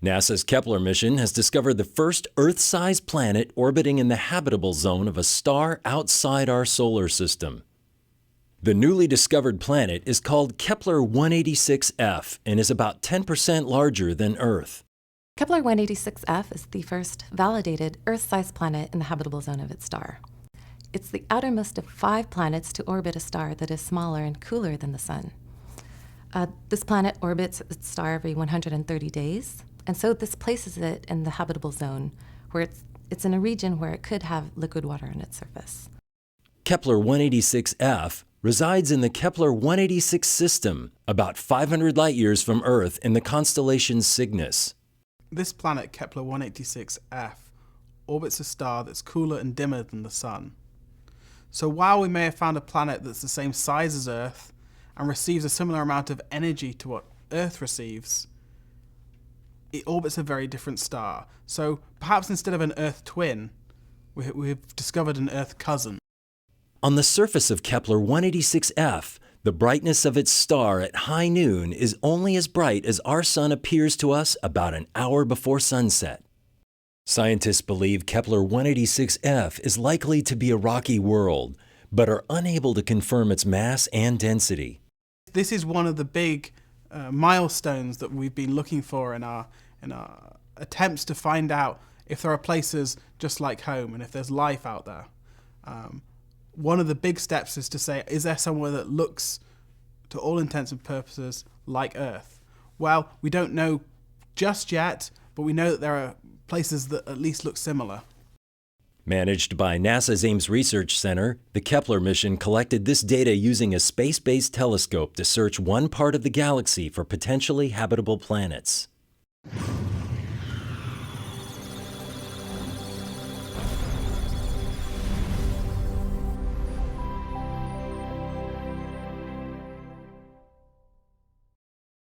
NASA's Kepler mission has discovered the first Earth-sized planet orbiting in the habitable zone of a star outside our solar system. The newly discovered planet is called Kepler 186f and is about 10% larger than Earth. Kepler 186f is the first validated Earth-sized planet in the habitable zone of its star. It's the outermost of 5 planets to orbit a star that is smaller and cooler than the Sun. This planet orbits its star every 130 days, and so this places it in the habitable zone, where it's in a region where it could have liquid water on its surface. Kepler 186f resides in the Kepler 186 system, about 500 light-years from Earth in the constellation Cygnus. This planet, Kepler 186f, orbits a star that's cooler and dimmer than the Sun. So while we may have found a planet that's the same size as Earth and receives a similar amount of energy to what Earth receives, it orbits a very different star. So perhaps instead of an Earth twin, we've discovered an Earth cousin. On the surface of Kepler 186f, the brightness of its star at high noon is only as bright as our Sun appears to us about an hour before sunset. Scientists believe Kepler 186f is likely to be a rocky world, but are unable to confirm its mass and density. This is one of the big milestones that we've been looking for in our attempts to find out if there are places just like home and if there's life out there. One of the big steps is to say, is there somewhere that looks, to all intents and purposes, like Earth? Well, we don't know just yet, but we know that there are places that at least look similar. Managed by NASA's Ames Research Center, the Kepler mission collected this data using a space-based telescope to search one part of the galaxy for potentially habitable planets.